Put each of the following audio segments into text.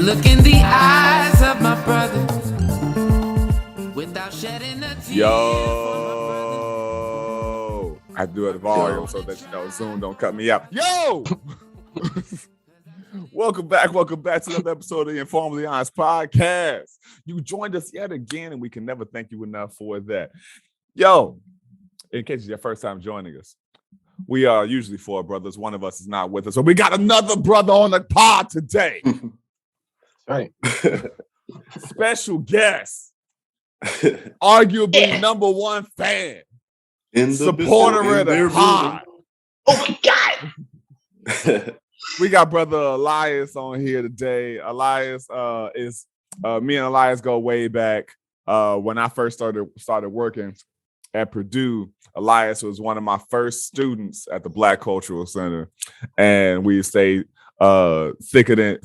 look in the eyes of my brother without shedding a tear. Yo, I have to do it at volume so that Zoom don't cut me out. Yo, welcome back to another episode of the InforMILLy Honest podcast. You joined us yet again, and we can never thank you enough for that. Yo, in case it's your first time joining us, we are usually four brothers. One of us is not with us, so we got another brother on the pod today. Right. Special guest, arguably number one fan, supporter of the pod. Oh my God! We got brother Alias on here today. Alias is me and Alias go way back. When I first started working at Purdue, Alias was one of my first students at the Black Cultural Center, and we stayed thicker than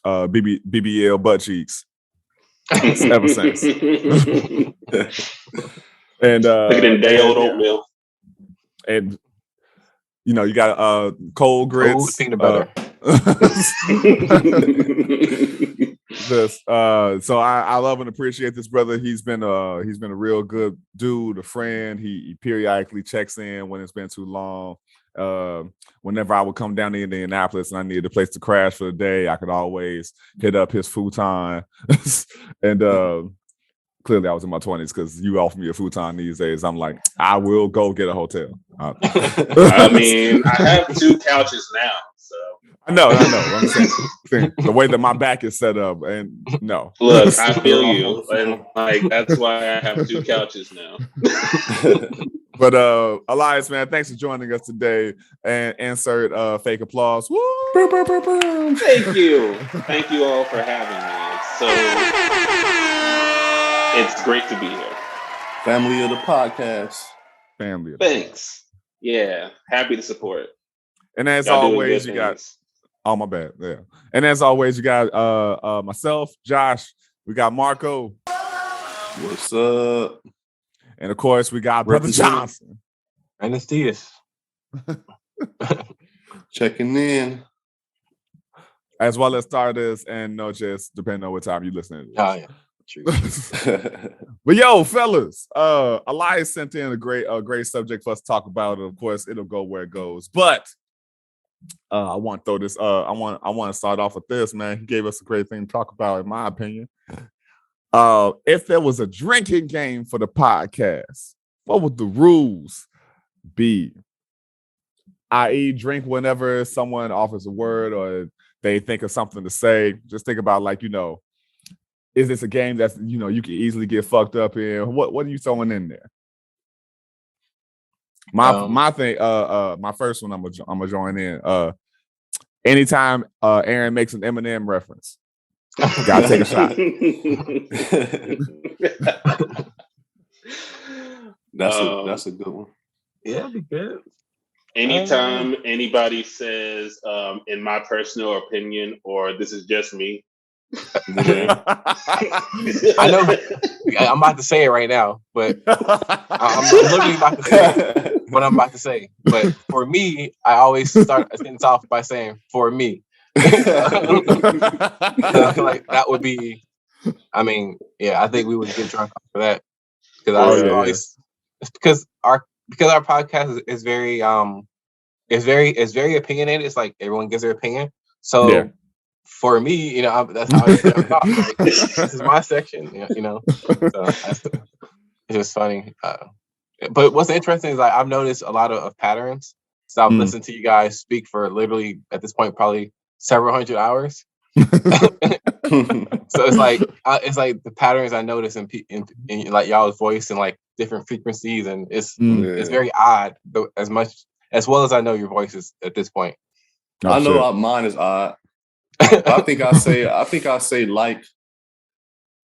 BBL butt cheeks ever since. And thicker than day old oatmeal. And you know, you got cold grits, cold peanut butter. So I love and appreciate this brother. He's been a real good dude, a friend. He periodically checks in when it's been too long. Whenever I would come down to Indianapolis and I needed a place to crash for the day, I could always hit up his futon. And clearly I was in my 20s because you offer me a futon these days. I'm like, I will go get a hotel. I mean, I have 2 couches now, so. I know. I'm saying the way that my back is set up, and no. Look, I feel you, and like that's why I have 2 couches now. But Alias, man, thanks for joining us today. And insert fake applause. Woo! Thank you all for having me. It's great to be here. Family of the podcast. Thanks. Yeah, happy to support. And as always, you got. Oh, my bad. Yeah. And as always, you got myself, Josh. We got Marco. What's up? And of course, we got Brother Johnson. Anastias. Checking in. As well as starters and noches, depending on what time you listen to this. Oh, yeah. True. But yo, fellas, Elias sent in a great subject for us to talk about. Of course, it'll go where it goes. But I want to throw this. I want to start off with this, man. He gave us a great thing to talk about, in my opinion. If there was a drinking game for the podcast, what would the rules be? I.e., drink whenever someone offers a word or they think of something to say. Just think about, like, is this a game that's you can easily get fucked up in? What are you throwing in there? My thing, my first one, I'm gonna join in. Anytime Aaron makes an Eminem reference, gotta take a shot. That's a good one. Yeah, that'd be good. Anytime anybody says, in my personal opinion, or this is just me. I know I'm about to say it right now, but I'm literally about to say what I'm about to say. But for me, I always start a sentence off by saying "for me." Like that would be. I mean, yeah, I think we would get drunk for that because because our podcast is very it's very opinionated. It's like everyone gives their opinion. So. Yeah. For me, that's how I start off. Like, this is my section, So it's just funny. But what's interesting is I've noticed a lot of patterns. So I've listened to you guys speak for literally at this point probably several hundred hours. So it's like the patterns I notice in like y'all's voice and like different frequencies, and it's very odd. As well as I know your voices at this point. I know mine is odd. I think I say like.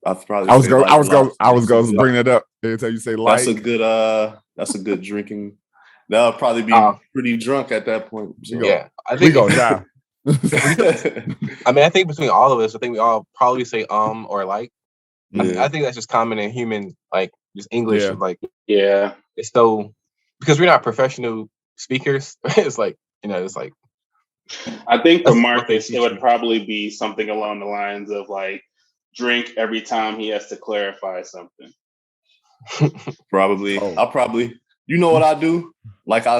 I was going to bring that up. Every time you say like, that's a good drinking. That'll probably be pretty drunk at that point. So. Yeah, I think we gonna die. I mean, I think between all of us, I think we all probably say or like. Yeah. I think that's just common in human, like just English. Yeah. Like, it's so because we're not professional speakers. It's like it's like I think for Marcus, it would probably be something along the lines of like drink every time he has to clarify something. Probably. I'll probably. You know what I do? Like I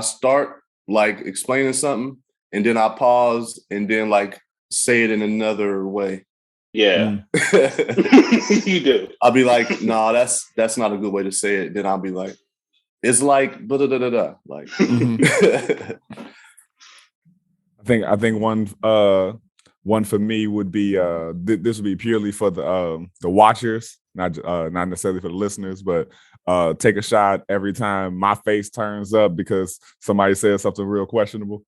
start like explaining something, and then I pause, and then like say it in another way. Yeah, you do. I'll be like, "Nah, that's not a good way to say it." Then I'll be like, "It's like da da da da." Like, I think one for me would be this would be purely for the watchers, not necessarily for the listeners, but take a shot every time my face turns up because somebody says something real questionable.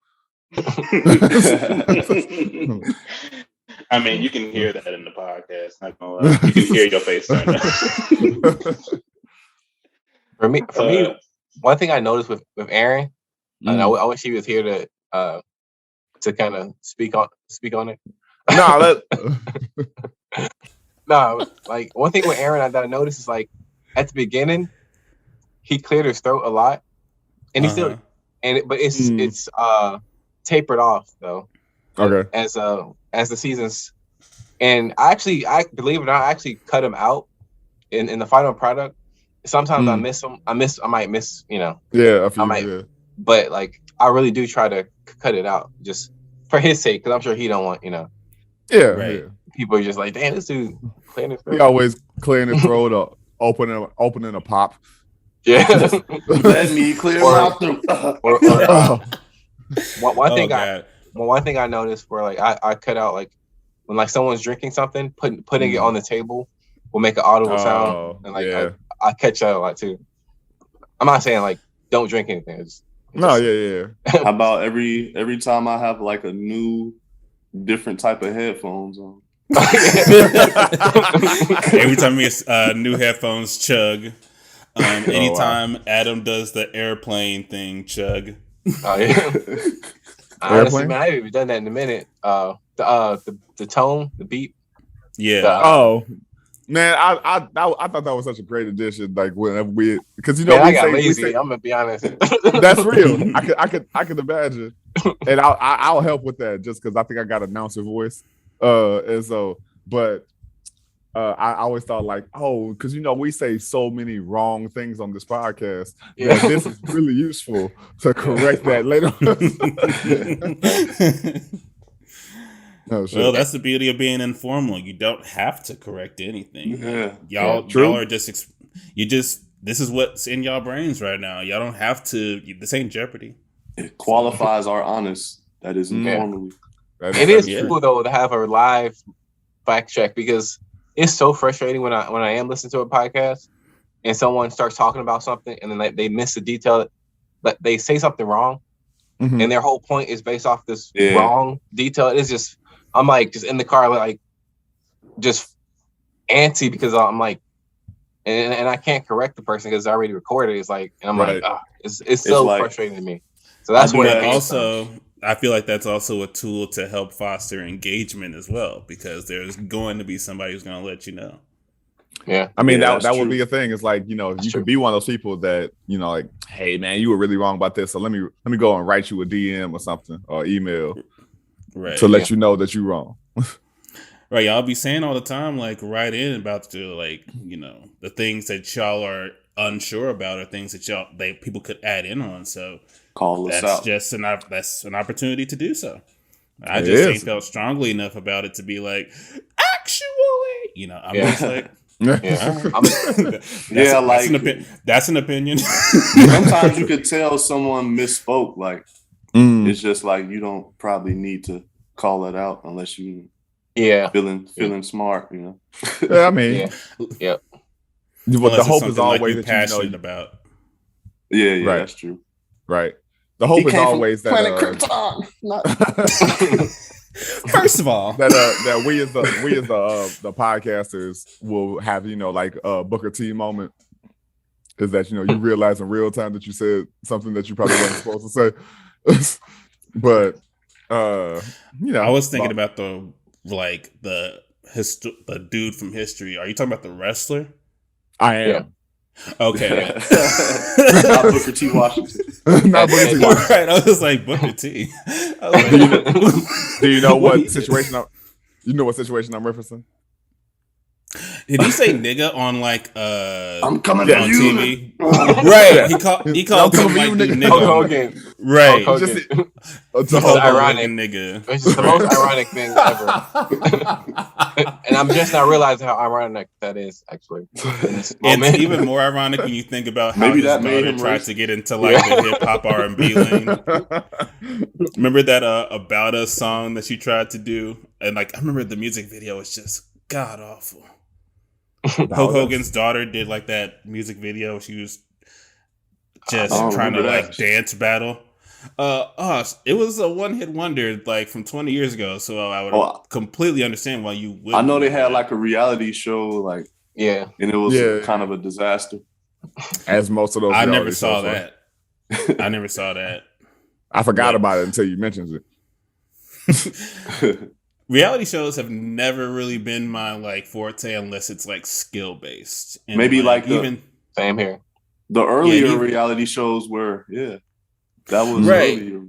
I mean, you can hear that in the podcast. Not gonna lie. You can hear your face turn up. For me, one thing I noticed with Aaron, and I wish he was here to kind of speak on it. No, like one thing with Aaron that I noticed is like at the beginning, he cleared his throat a lot, and he still, but it's tapered off though. Okay. As the seasons, and I believe it or not, I actually cut him out in the final product. Sometimes I miss him. I might miss, Yeah, a few, but like I really do try to cut it out just for his sake, because I'm sure he don't want, Yeah. People are just like, damn, this dude clearing his throat. He always clearing his throat or opening a pop. Yeah. Let me clear my throat. One thing I noticed where like I cut out like when like someone's drinking something, putting it on the table will make an audible sound, and like I catch that a lot too. I'm not saying like don't drink anything. How about every time I have like a new different type of headphones on? Every time we new headphones, chug. Anytime Adam does the airplane thing, chug. Oh yeah. Honestly, man, I haven't even done that in a minute. The tone, the beat. Yeah. Man, I thought that was such a great addition. Like whenever because I got lazy. I'm gonna be honest. That's real. I could imagine, and I'll help with that just because I think I got announcer voice. And so, but I always thought like, because we say so many wrong things on this podcast. Yeah, this is really useful to correct that later. Well, that's the beauty of being informal. You don't have to correct anything. Yeah. Y'all are just this is what's in y'all brains right now. Y'all don't have to. This ain't Jeopardy. It qualifies our honest. That is informally. It is cool though to have a live fact check, because it's so frustrating when I am listening to a podcast and someone starts talking about something and then they miss the detail, but they say something wrong, and their whole point is based off this wrong detail. It's just, I'm like just in the car like just antsy because I'm like, and I can't correct the person because it's already recorded. It's like, and I'm like, it's so frustrating to me. So that's what it also. I feel like that's also a tool to help foster engagement as well, because there's going to be somebody who's going to let you know. Yeah. I mean, that would be a thing. It's like, you could be one of those people that, like, hey man, you were really wrong about this. So let me go and write you a DM or something or email to let you know that you're wrong. Right. Y'all be saying all the time, like, write in about the things that y'all are unsure about or things that people could add in on. So call us out. That's an opportunity to do so. I just ain't felt strongly enough about it to be like, actually, I'm just like, that's an opinion. Sometimes you could tell someone misspoke. Like, it's just like you don't probably need to call it out unless you feeling smart. Yeah, I mean, yeah. But the hope is always like that passionate about. Yeah, right. That's true. Right. The hope is always that Planet Krypton. First of all, that we as the podcasters will have like a Booker T moment. Is that you realize in real time that you said something that you probably weren't supposed to say. But I was thinking about the dude from history. Are you talking about the wrestler? I am. Okay. Not Booker T. Washington. Not Booker T. Washington. Right. I was like Booker T. Do you know what situation? You know what situation I'm referencing? Did he say nigga on like I'm coming on for you. TV? Right. He called I'm him coming like for you, nigga. Hulk Hogan. Right. Hulk Hogan. It's He called him ironic. nigga. It's just the most ironic thing ever. And I'm just not realizing how ironic that is, actually. It's even more ironic when you think about how his daughter tried to get into like the hip hop R&B lane. Remember that About Us song that she tried to do? And like I remember the music video was just god awful. Hulk Hogan's daughter did like that music video. She was just trying to like dance battle. It was a one-hit wonder like from 20 years ago. So I would completely understand why you would. I know they had like a reality show, like and it was kind of a disaster. As most of those, I never saw that. I never saw that. I forgot about it until you mentioned it. Reality shows have never really been my like forte unless it's like skill based. Maybe like even same here. The earlier reality shows were that was right. Earlier.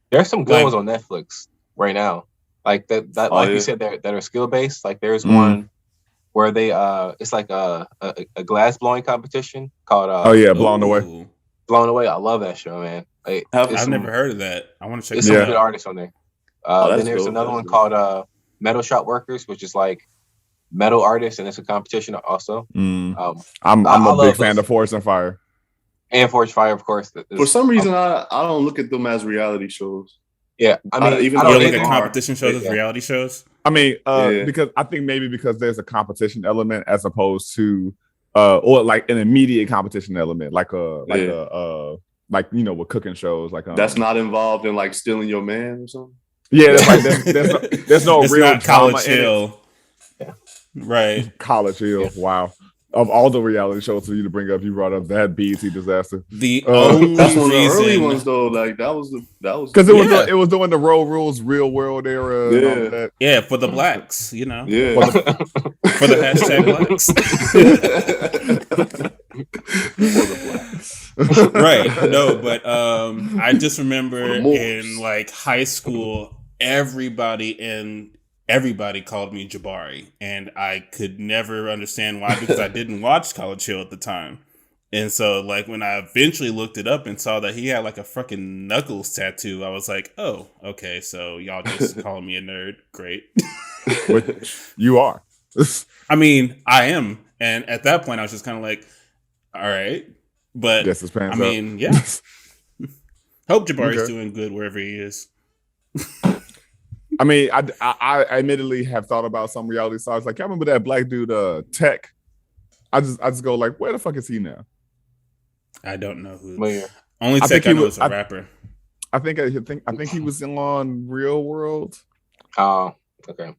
There's some good ones on Netflix right now, like that like you said that are skill based. Like there's one where they it's like a glass blowing competition called Blown Away. Blown Away. I love that show, man. I've never heard of that. I want to check. There's some good artists on there. Then there's another one called Metal Shop Workers, which is like metal artists, and it's a competition also. I'm a big fan of Forest and Fire. And Forge Fire, of course. For some reason, I don't look at them as reality shows. Yeah, I mean, even you don't look at competition shows as reality shows. I mean, because I think maybe because there's a competition element as opposed to, or like an immediate competition element, like with cooking shows, like that's not involved in like stealing your man or something. Yeah, there's no real College Hill. Yeah. Right. College Hill. Yeah. Wow. Of all the reality shows for you to bring up, you brought up that BET disaster. The only that's one of the early ones though. Like that was because it was doing the Road Rules Real World era. Yeah, and all that. Yeah, for the blacks, you know. Yeah, for the hashtag blacks. For the blacks. Right. No, but I just remember in like high school, everybody called me Jabari, and I could never understand why because I didn't watch College Hill at the time. And so like when I eventually looked it up and saw that he had like a fucking Knuckles tattoo, I was like, oh, okay, so y'all just calling me a nerd. Great. Which you are. I mean, I am. And at that point I was just kind of like, all right. But I mean, yeah. Hope Jabari's doing good wherever he is. I mean, I admittedly have thought about some reality stars. Like, I remember that black dude, Tech. I just go like, where the fuck is he now? I don't know who. Well, only Tech I know is a rapper. I think he was on Real World. Oh, okay.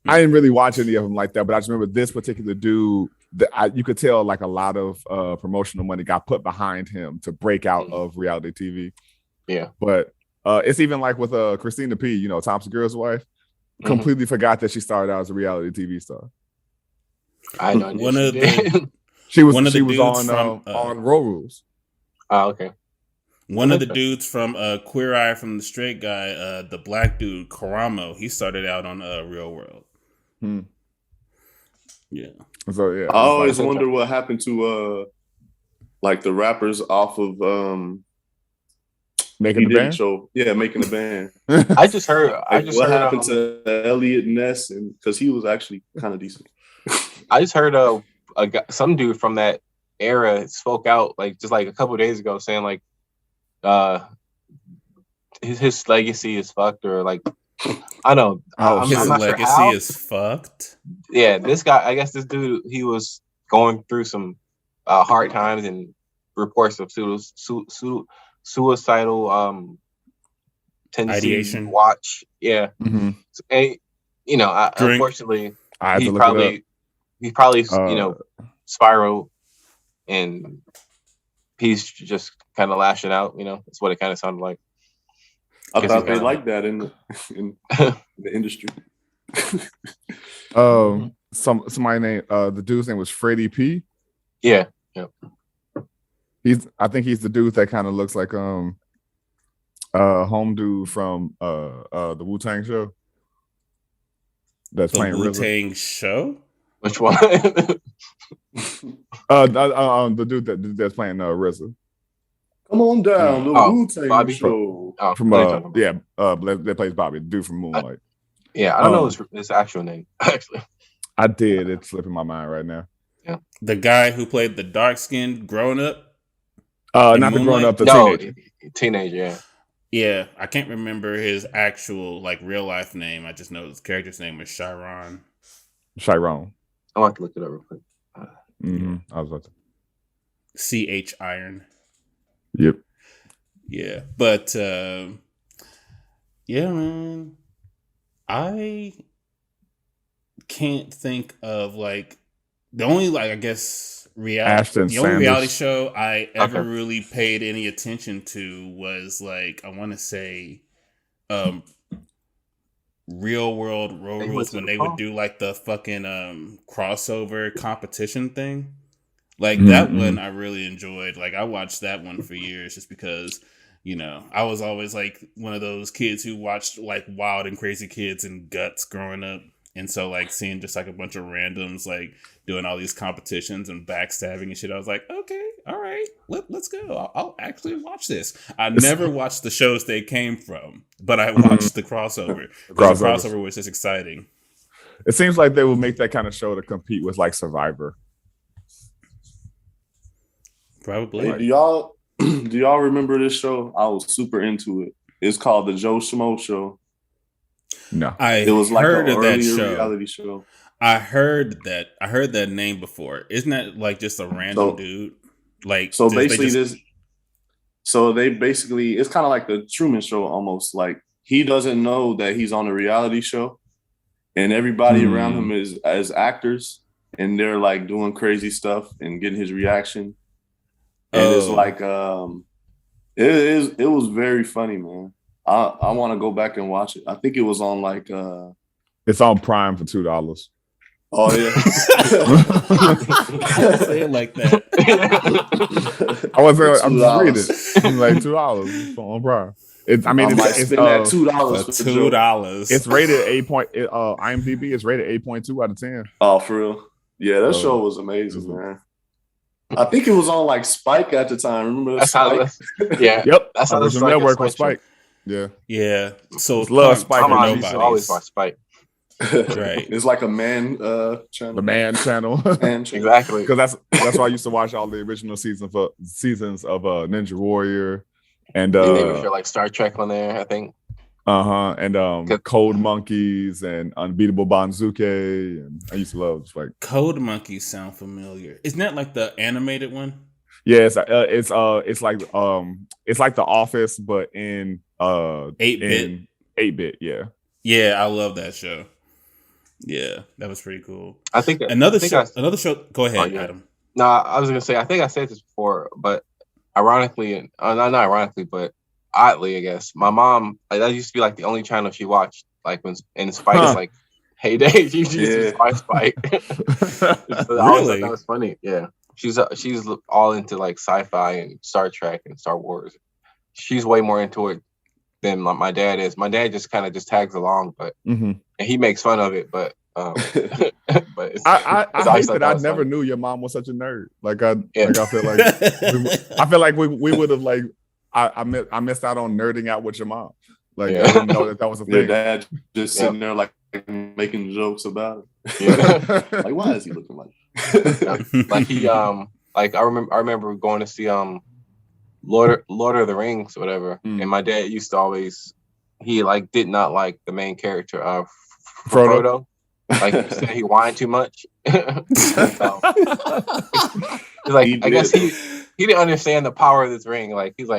I didn't really watch any of them like that, but I just remember this particular dude. You could tell like a lot of promotional money got put behind him to break out of reality TV. Yeah, but. It's even like with Christina P, Tom Segura's wife, completely forgot that she started out as a reality TV star. I know. She was on Road Rules. Oh, okay. One of the dudes from Queer Eye from the Straight Guy, the black dude Karamo, he started out on Real World. Yeah. So yeah, I always wonder what happened to like the rappers off of Making the band show. Yeah, Making the Band. I just heard what happened to Elliot Ness, and because he was actually kind of decent. I just heard some dude from that era spoke out like just like a couple of days ago saying like his legacy is fucked, or like I don't know. His legacy is fucked. Yeah, this guy, I guess this dude, he was going through some hard times and reports of suicidal tendency. Ideation. Watch. Yeah. Mm-hmm. And unfortunately he probably spiraled, and he's just kind of lashing out. That's what it kind of sounded like. I thought they liked that in the industry. Somebody named the dude's name was Freddie P. Yeah. I think he's the dude that kind of looks like home dude from the Wu-Tang show. That's the playing Wu-Tang show. Which one? The dude that's playing RZA. Come on down, the Wu-Tang Bobby? show. From that plays Bobby, the dude from Moonlight. I don't know his actual name, actually. I did. It's slipping my mind right now. Yeah. The guy who played the dark-skinned grown-up? Not the grown-up, the teenager. Teenager, yeah. Yeah, I can't remember his actual real-life name. I just know his character's name was Chiron. Chiron. I want to look it up real quick. I was about to. CH Iron. Yep. Yeah, but yeah, man, I can't think of the only the only reality show I ever really paid any attention to was I want to say, Real World Road Rules, when they would do the fucking crossover competition thing. That one I really enjoyed. I watched that one for years just because, I was always one of those kids who watched Wild and Crazy Kids and Guts growing up. And so seeing just a bunch of randoms doing all these competitions and backstabbing and shit, I was like, okay, all right, let's go. I'll actually watch this. I never watched the shows they came from, but I watched the crossover. The crossover was just exciting. It seems like they would make that kind of show to compete with Survivor. Probably. Hey, do y'all remember this show? I was super into it. It's called the Joe Schmo Show. No, it was heard of that show. Reality show. I heard that name before. Isn't that just a random dude? So basically, it's kind of like the Truman Show almost. He doesn't know that he's on a reality show, and everybody around him is as actors, and they're doing crazy stuff and getting his reaction. And it's it was very funny, man. I want to go back and watch it. I think it was on it's on Prime for $2. Oh yeah. Don't say it like that. I'm just reading it. $2 on Prime. It's that $2 for $2. It's rated IMDb is rated 8.2 out of 10. Oh, for real? Yeah, that show was amazing, man. I think it was on Spike at the time. Remember Spike? Yeah. Yep. That's how the network was Spike. Yeah. Yeah. So love Spike. I used to always watch Spike. Right. It's like a man channel. The man channel. Exactly. Because that's why I used to watch all the original seasons of Ninja Warrior and they would show Star Trek on there, I think. And Code Monkeys and Unbeatable Banzuke, and I used to love Code Monkeys sound familiar. Isn't that the animated one? Yeah, it's like The Office, but in 8-bit. 8-bit, yeah. Yeah, I love that show. Yeah, that was pretty cool. I think another show. Go ahead, Adam. No, I was gonna say I think I said this before, but ironically, not ironically, but oddly, I guess my mom that used to be the only channel she watched. When in Spike is heyday, she used to watch Spike. So I always thought that was funny. Yeah, she's all into sci-fi and Star Trek and Star Wars. She's way more into it than my dad is. My dad just kind of tags along, but and he makes fun of it. But but I hate that I never knew your mom was such a nerd. I feel like we would have I missed out on nerding out with your mom. I didn't know that was a thing. Your dad just sitting there making jokes about it. Yeah. Why is he looking like? He I remember going to see Lord of the Rings or whatever, and my dad used to always did not like the main character of Frodo. He said he whined too much. So, I guess he didn't understand the power of this ring. He's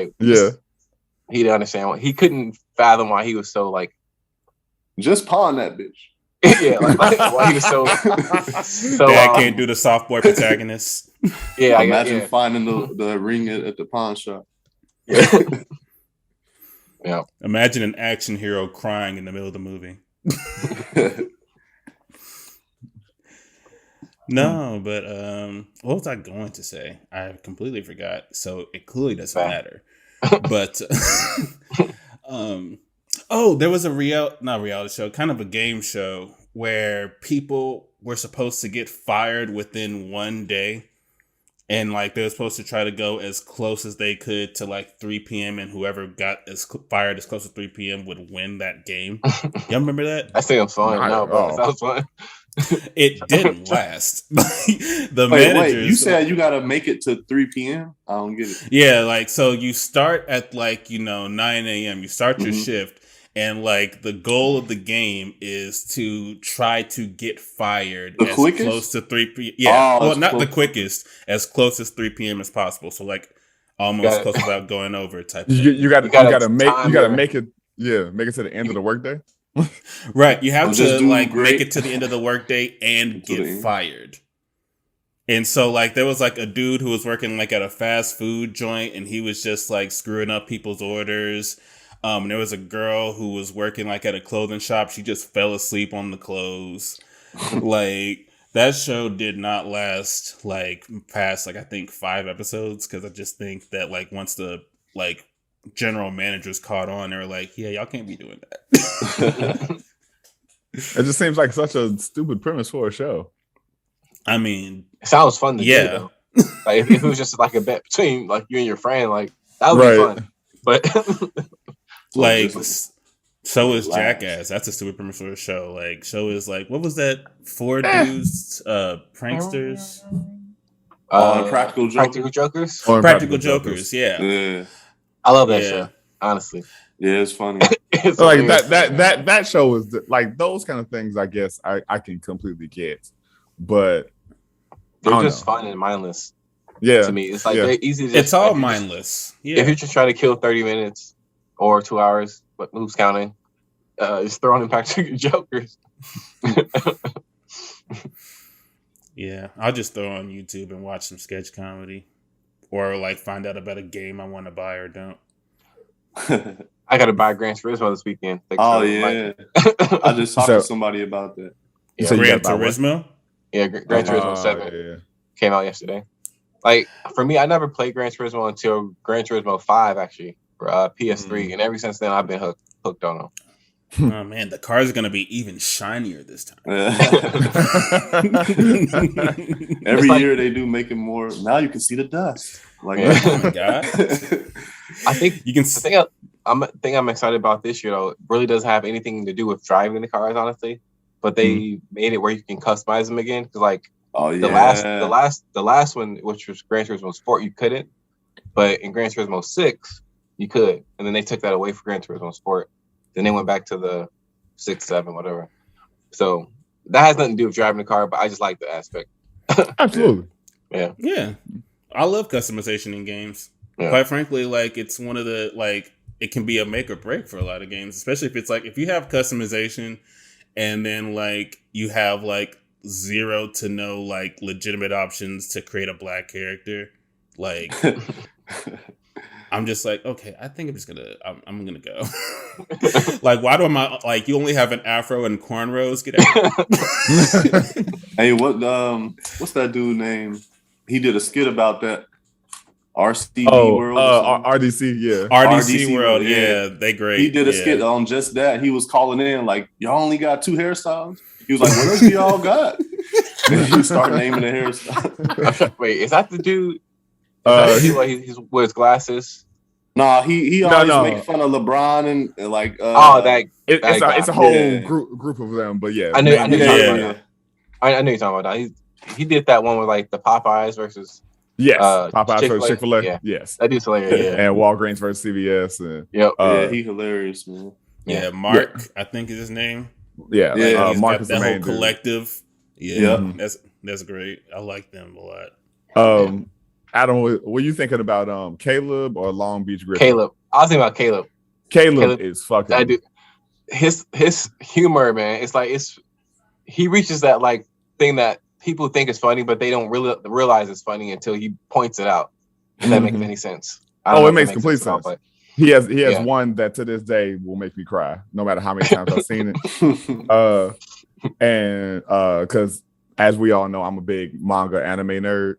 he didn't understand he couldn't fathom why he was so just pawn that bitch. Yeah, why he was so Dad can't do the soft boy protagonist. Yeah, imagine finding the ring at the pawn shop. Yeah. Yeah. Imagine an action hero crying in the middle of the movie. No, but what was I going to say? I completely forgot. So it clearly doesn't matter. But there was a not reality show, kind of a game show where people were supposed to get fired within one day. And like they were supposed to try to go as close as they could to like 3 p.m. and whoever got fired as close to 3 p.m. would win that game. Y'all remember that? I think I'm fun. No, but that was fun. It didn't last. Managers. Wait, you said you gotta make it to 3 p.m.? I don't get it. Yeah, like so you start at 9 a.m. You start your shift, and like the goal of the game is to try to get fired as close to 3 p.m. Yeah, well, not the quickest, as close as 3 p.m. as possible. So like almost close without going over type. You gotta make it. Yeah, make it to the end of the workday. Right, you have to make it to the end of the workday and get fired. And so like there was like a dude who was working like at a fast food joint, and he was just like screwing up people's orders. There was a girl who was working like at a clothing shop. She just fell asleep on the clothes. Like that show did not last like past like I think 5 episodes, because I just think that like once the like general managers caught on, they were like, yeah, y'all can't be doing that. It just seems like such a stupid premise for a show. I mean, it sounds fun to do though. Like if it was just like a bet between like you and your friend, like that would be fun. But like so is Jackass. That's a stupid premise for a show. Like show is like, what was that 4 dudes pranksters? Practical Jokers. Practical Jokers, yeah. I love that show, honestly. Yeah, it's funny. It's like that show is like those kind of things. I guess I can completely get, but they're just fun and mindless. Yeah, to me, it's like they're easy. It's all mindless. If you're just trying to kill 30 minutes or 2 hours, but who's counting? Just throwing in Practical Jokers. Yeah, I'll just throw on YouTube and watch some sketch comedy, or like find out about a game I want to buy or don't. I got to buy Gran Turismo this weekend. Yeah, I just talked to somebody about that. Yeah. Gran Turismo? Yeah, Gran Turismo 7 came out yesterday. Like for me, I never played Gran Turismo until Gran Turismo 5 actually for PS3, and ever since then I've been hooked on them. Oh man, the cars are gonna be even shinier this time. Every year they do make it more. Now you can see the dust. Like, oh my god! I think you can. The thing I'm excited about this year though really doesn't have anything to do with driving the cars, honestly. But they made it where you can customize them again. Because like the last one, which was Gran Turismo Sport, you couldn't. But in Gran Turismo 6, you could, and then they took that away for Gran Turismo Sport. Then they went back to the 6, 7, whatever. So that has nothing to do with driving the car, but I just like the aspect. Absolutely. Yeah. I love customization in games. Yeah. Quite frankly, like it's one of the like it can be a make or break for a lot of games, especially if it's like if you have customization and then like you have like 0 to no like legitimate options to create a black character, like I'm just like, okay, I think I'm gonna go. Like, why do I like? You only have an afro and cornrows. Get out. Hey, what's that dude name? He did a skit about that. RCB World. RDC, yeah. RDC World, yeah. They great. He did a skit on just that. He was calling in like, y'all only got 2 hairstyles. He was like, what else do y'all got? And he started naming the hairstyle. Wait, is that the dude? He wears glasses. Nah, he always make fun of LeBron and like. It's a whole group of them, but yeah. I knew you're talking about that. He did that one with like the Popeyes versus. Yes, Popeyes versus Chick-fil-A. Yeah. Yes, that dude's hilarious. Yeah. And Walgreens versus CVS. And, yeah, he hilarious, man. Yeah, Mark, I think is his name. Yeah, Mark is the whole collective. Yeah, that's great. I like them a lot. Adam, what are you thinking about Caleb or Long Beach Griffin? Caleb. I was thinking about Caleb. Caleb is fucking. I do. His humor, man. It's like he reaches that like thing that people think is funny, but they don't really realize it's funny until he points it out. If that makes any sense. It makes complete sense. He has one that to this day will make me cry, no matter how many times I've seen it. And because as we all know, I'm a big manga anime nerd,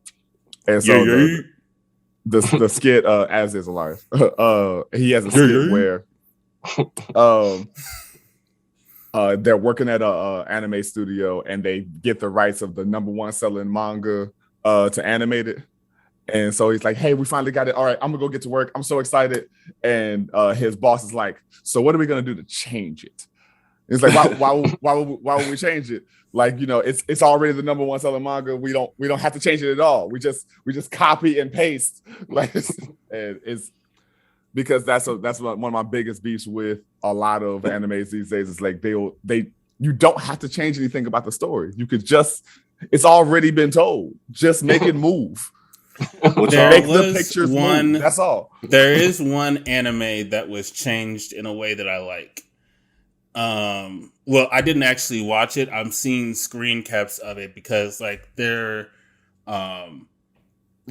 and so the skit, as is Alias, he has a skit where they're working at a anime studio and they get the rights of the #1 selling manga to animate it. And so he's like, hey, we finally got it. All right, I'm gonna go get to work. I'm so excited. And his boss is like, so what are we gonna do to change it? It's like, why would we change it? Like, it's already the #1 selling manga. We don't have to change it at all. We just copy and paste. Like, and it's because that's one of my biggest beefs with a lot of animes these days. It's like you don't have to change anything about the story. You could it's already been told. Just make it move. Make the pictures move. That's all. There is one anime that was changed in a way that I like. Well, I didn't actually watch it. I'm seeing screen caps of it because like they're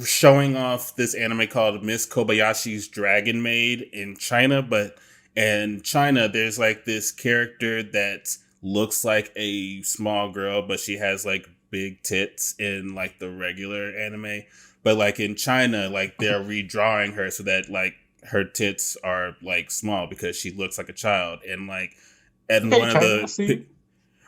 showing off this anime called Miss Kobayashi's Dragon Maid in China, but in China there's like this character that looks like a small girl, but she has like big tits in like the regular anime. But like in China, like they're redrawing her so that like her tits are like small because she looks like a child. And like one of the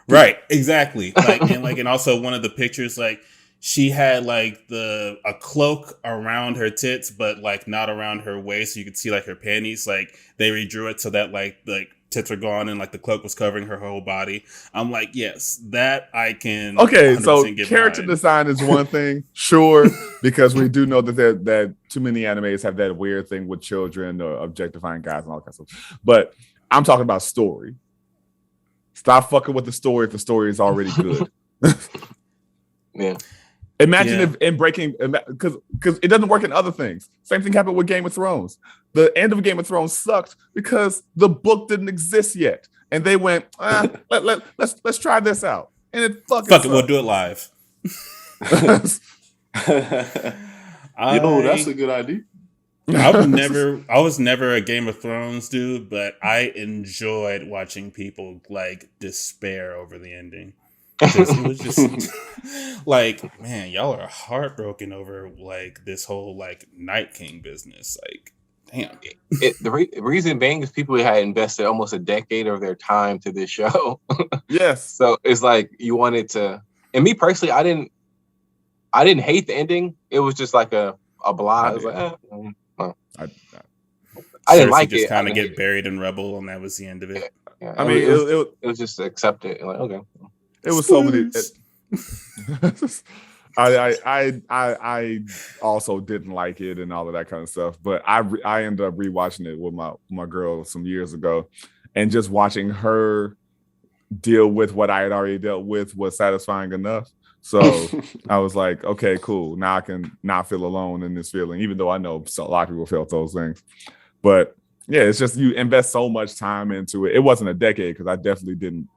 right, exactly. Like and also one of the pictures, like she had like a cloak around her tits, but like not around her waist, so you could see like her panties. Like they redrew it so that like tits were gone and like the cloak was covering her whole body. I'm like, yes, that I can. Okay, so character design is one thing, sure, because we do know that too many animes have that weird thing with children or objectifying guys and all that kind of stuff. But I'm talking about story. Stop fucking with the story if the story is already good. Yeah. Imagine if in breaking, because it doesn't work in other things. Same thing happened with Game of Thrones. The end of Game of Thrones sucked because the book didn't exist yet, and they went, let's try this out, and it fucking fuck it, we'll do it live. Yo, that's a good idea. I was never a Game of Thrones dude, but I enjoyed watching people like despair over the ending. It was just like, man, y'all are heartbroken over like this whole like Night King business. Like, damn. The reason being is people had invested almost a decade of their time to this show. Yes. So it's like you wanted to. And me personally, I didn't hate the ending. It was just like a blah. I was like, I didn't like it. Just kind of get buried in rubble, and that was the end of it. Yeah, I mean, it was just accept it. Like, okay. It was so many. I also didn't like it and all of that kind of stuff, but I ended up rewatching it with my girl some years ago, and just watching her deal with what I had already dealt with was satisfying enough. So I was like, okay, cool. Now I can not feel alone in this feeling, even though I know a lot of people felt those things. But yeah, it's just you invest so much time into it. It wasn't a decade because I definitely didn't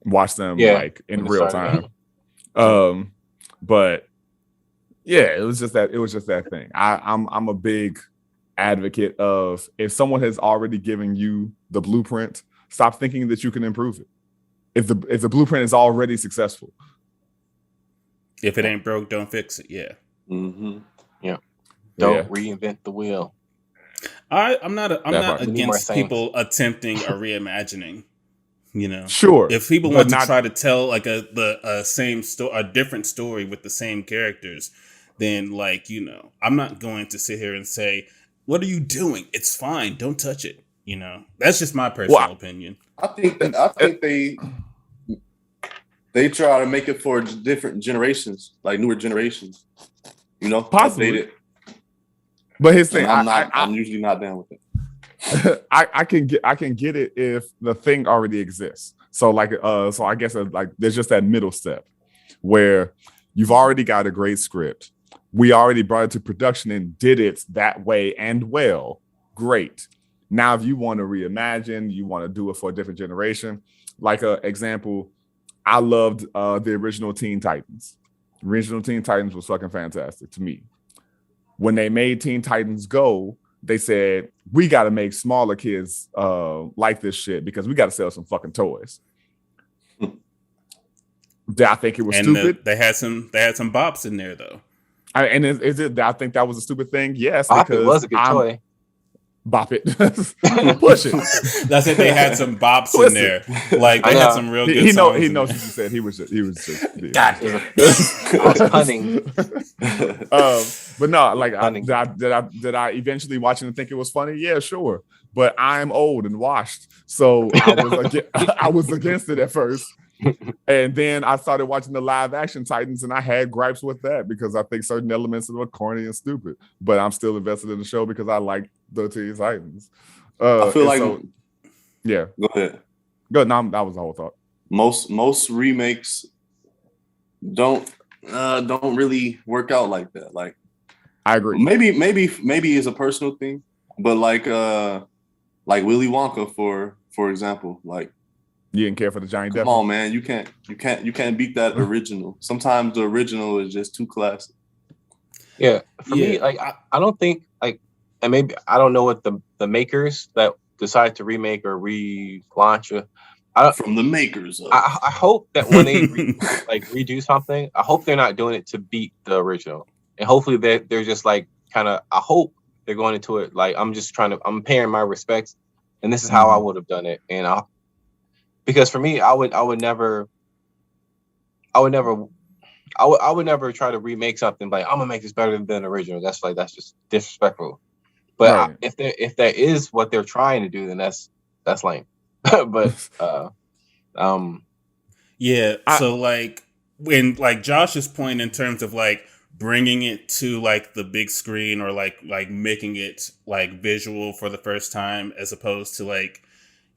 watch them like in real time. But yeah, it was just that thing. I'm a big advocate of if someone has already given you the blueprint, stop thinking that you can improve it. If the blueprint is already successful. If it ain't broke, don't fix it. Yeah. Mm-hmm. Yeah. Don't reinvent the wheel. I'm not against people attempting a reimagining. You know, sure. If people want to try to tell like a different story with the same characters, then like I'm not going to sit here and say, "What are you doing? It's fine. Don't touch it." You know, that's just my personal opinion. I think they try to make it for different generations, like newer generations. You know, possibly. But his thing, I'm usually not down with it. I can get it if the thing already exists. So like so I guess like there's just that middle step where you've already got a great script. We already brought it to production and did it that way and well. Great. Now if you want to reimagine, you want to do it for a different generation. Like an example, I loved the original Teen Titans. The original Teen Titans was fucking fantastic to me. When they made Teen Titans Go, they said, we got to make smaller kids like this shit because we got to sell some fucking toys. Did I think it was stupid? They had some bops in there though. Is it? I think that was a stupid thing. Yes, Bop because it was a good toy. Bop it, push it. That's it. They had some bops in there. Like they had some real good songs. He knows what you said. He was just. God, I was punning. But no, like did I eventually watch it and think it was funny? Yeah, sure. But I'm old and washed, so I was against it at first. And then I started watching the live action Titans, and I had gripes with that because I think certain elements were corny and stupid. But I'm still invested in the show because I like the Teen Titans. I feel like, yeah. Go ahead. Good. No, that was the whole thought. Most remakes don't really work out like that. Like, I agree. Maybe it's a personal thing, but like Willy Wonka for example, like. You didn't care for the Johnny Depp. Come on, man! You can't beat that original. Sometimes the original is just too classic. Yeah, for me, like I don't think like, and maybe I don't know what the makers that decide to remake or relaunch. From the makers. I hope that when they redo something, I hope they're not doing it to beat the original, and hopefully they're just like kind of. I hope they're going into it like I'm paying my respects, and this is how I would have done it, and because for me, I would never try to remake something like I'm gonna make this better than the original. That's just disrespectful. But if that is what they're trying to do, then that's lame. But yeah. So like when like Josh's point in terms of like bringing it to like the big screen or like making it like visual for the first time as opposed to like,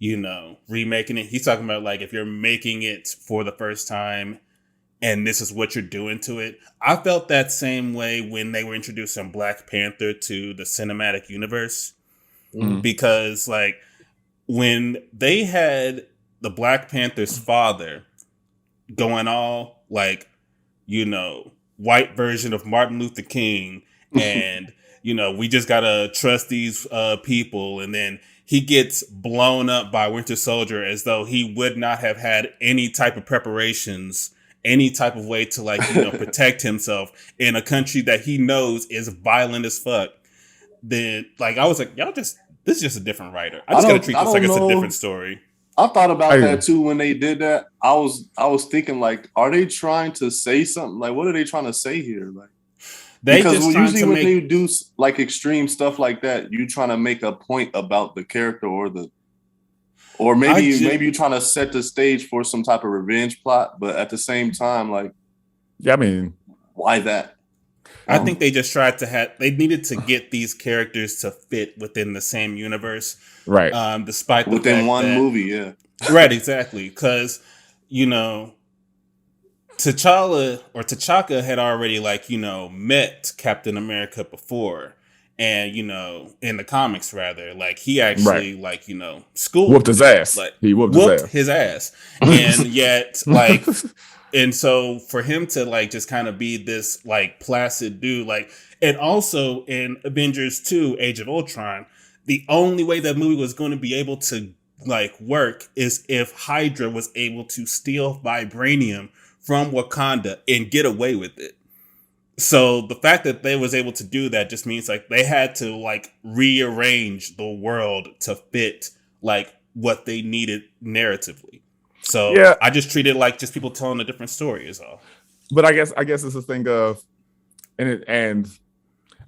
you know, remaking it. He's talking about like if you're making it for the first time and this is what you're doing to it. I felt that same way when they were introducing Black Panther to the cinematic universe. Because like when they had the Black Panther's father going all like, you know, white version of Martin Luther King and, you know, we just gotta trust these people, and then he gets blown up by Winter Soldier as though he would not have had any type of preparations, any type of way to like, you know, protect himself in a country that he knows is violent as fuck. Then like, I was like, this is just a different writer. I just gotta treat this like it's a different story. I thought about that too when they did that. I was thinking like, are they trying to say something? Like, what are they trying to say here? Like, because usually when they do like extreme stuff like that, you trying to make a point about the character or maybe you're trying to set the stage for some type of revenge plot, but at the same time, like, yeah, I mean, why that? I think they just tried to they needed to get these characters to fit within the same universe, right? Despite the within fact one movie, yeah, right, exactly, because you know. T'Chaka had already like, you know, met Captain America before. And, you know, in the comics rather, like he actually like, you know, whooped his ass. Like he whooped his ass. And yet like, and so for him to like just kind of be this like placid dude, like, and also in Avengers 2, Age of Ultron, the only way that movie was going to be able to like work is if Hydra was able to steal vibranium from Wakanda and get away with it. So the fact that they was able to do that just means like they had to like rearrange the world to fit like what they needed narratively. So yeah. I just treat it like just people telling a different story is all. But I guess it's a thing of, and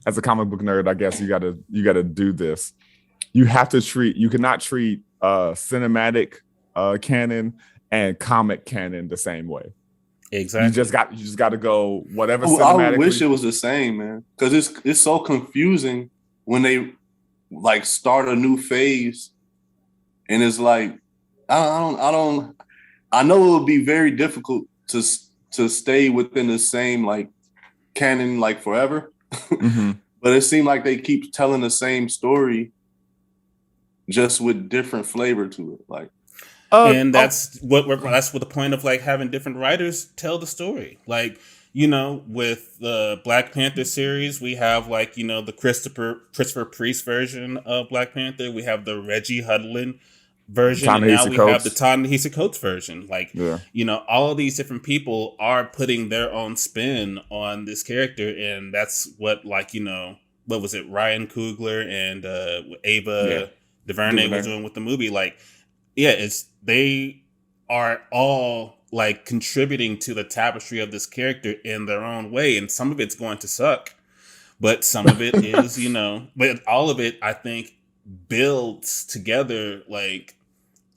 as a comic book nerd, I guess you gotta do this. You cannot treat cinematic canon and comic canon the same way. Exactly. You just got to go whatever. I wish it was the same, man, because it's so confusing when they like start a new phase, and it's like I know it would be very difficult to stay within the same like canon like forever, but it seemed like they keep telling the same story, just with different flavor to it, like. And that's what the point of like having different writers tell the story. Like, you know, with the Black Panther series, we have like, you know, the Christopher Priest version of Black Panther. We have the Reggie Hudlin version, and now we have the Ta-Nehisi Coates version. Like, all of these different people are putting their own spin on this character, and that's what, like, what was it, Ryan Coogler and Ava DuVernay was doing with the movie. Like, they are all like contributing to the tapestry of this character in their own way, and some of it's going to suck, but some of it is, but all of it, I think, builds together, like,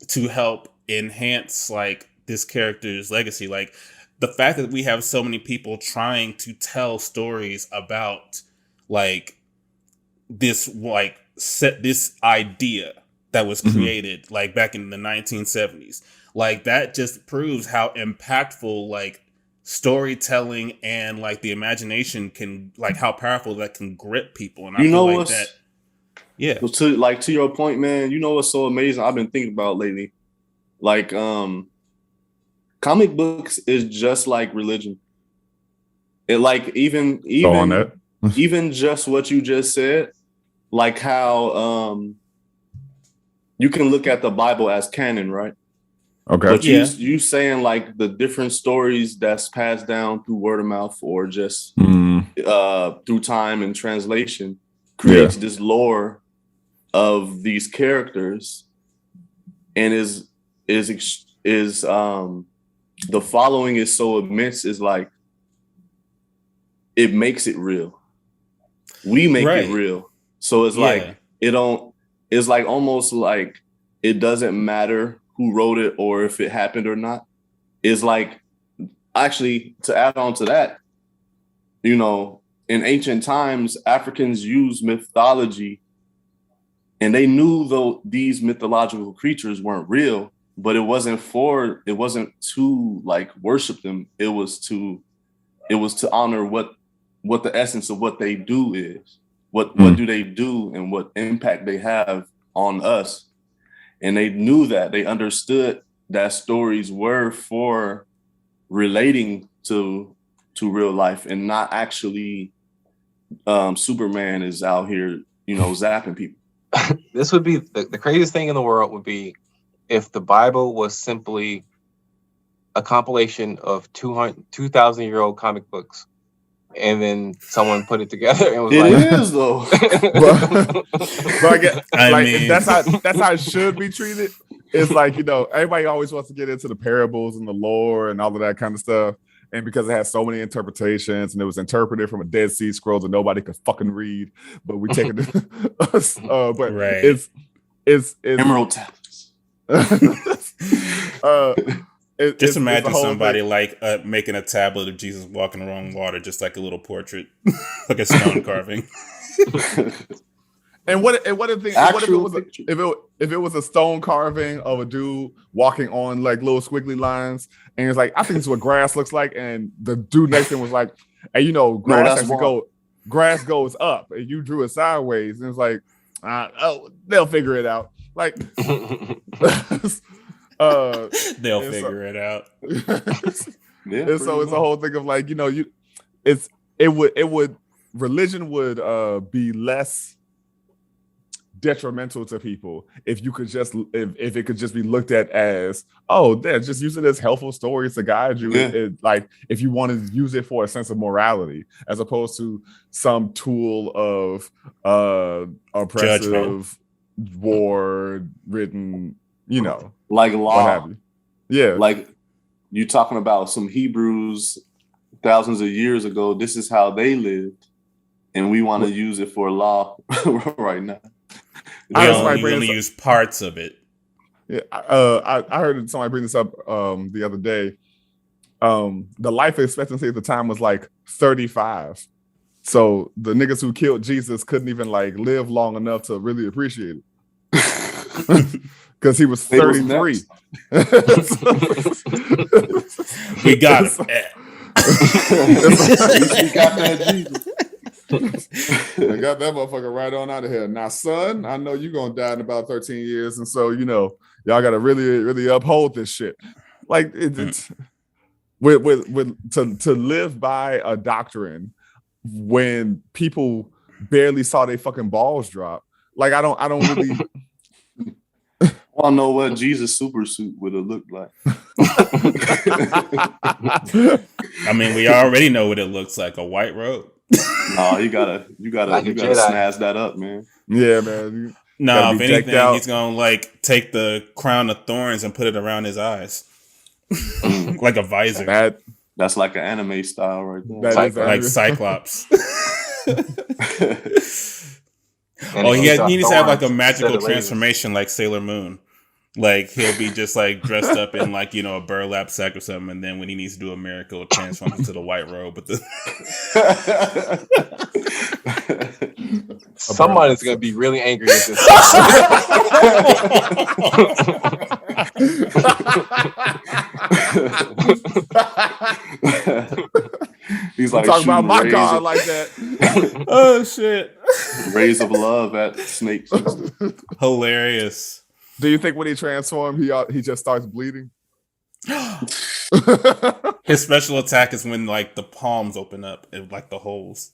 to help enhance like this character's legacy. Like, the fact that we have so many people trying to tell stories about like this, like, this idea that was created like back in the 1970s, like, that just proves how impactful like storytelling and like the imagination can, like, how powerful that can grip people. And I feel like that. Yeah. So to your point, man, what's so amazing I've been thinking about lately? Like, comic books is just like religion. It, like, even just what you just said, like how you can look at the Bible as canon, right? Okay. But you saying like the different stories that's passed down through word of mouth or just through time and translation creates this lore of these characters, and is the following is so immense, is like it makes it real. We make it real. So it's like it's like almost like it doesn't matter who wrote it or if it happened or not. It's like, actually, to add on to that, in ancient times, Africans used mythology, and they knew though these mythological creatures weren't real, but it wasn't to like worship them. It was to honor what the essence of what they do is. What do they do and what impact they have on us. And they knew that. They understood that stories were for relating to real life, and not actually Superman is out here, zapping people. This would be the craziest thing in the world would be if the Bible was simply a compilation of 2,000-year-old comic books, and then someone put it together and was it is though. but I mean, that's how it should be treated. It's like, everybody always wants to get into the parables and the lore and all of that kind of stuff. And because it has so many interpretations, and it was interpreted from a Dead Sea Scrolls that nobody could fucking read, but we take it. It's Emerald tablets. Just imagine somebody thing. Like making a tablet of Jesus walking around water, just like a little portrait, like a stone carving. And what if it was a stone carving of a dude walking on like little squiggly lines, and it's like, I think this is what grass looks like, and the dude next to him was like, hey, grass goes up, and you drew it sideways, and it's like, they'll figure it out. Like, they'll figure it out. And so it's a whole thing of like, religion would be less detrimental to people if it could just be looked at as, they're just using it as helpful stories to guide you. Like, if you want to use it for a sense of morality, as opposed to some tool of oppressive, war-ridden, like law. Yeah, like you talking about some Hebrews thousands of years ago. This is how they lived, and we want to use it for law right now. We only use parts of it. Yeah, I heard somebody bring this up the other day. The life expectancy at the time was like 35. So the niggas who killed Jesus couldn't even like live long enough to really appreciate it. Because he was 33. We got it. We got that Jesus. I got that motherfucker right on out of here. Now, son, I know you're gonna die in about 13 years, and so y'all gotta really, really uphold this shit. Like, it's to live by a doctrine when people barely saw their fucking balls drop. Like, I don't really. I don't know what Jesus super suit would have looked like. I mean, we already know what it looks like, a white robe. No, you gotta snazz that up, man. Yeah, man. No, if anything, he's gonna like take the crown of thorns and put it around his eyes. Like a visor. That's like an anime style right there. Like Cyclops. He needs to have like a magical transformation like Sailor Moon. Like he'll be just like dressed up in like, a burlap sack or something, and then when he needs to do a miracle, transforms into the white robe with the Someone is gonna be really angry at this. He's like talking about my God like that. Oh shit. Rays of love at snakes. Hilarious. Do you think when he transforms, he just starts bleeding? His special attack is when like the palms open up and like the holes.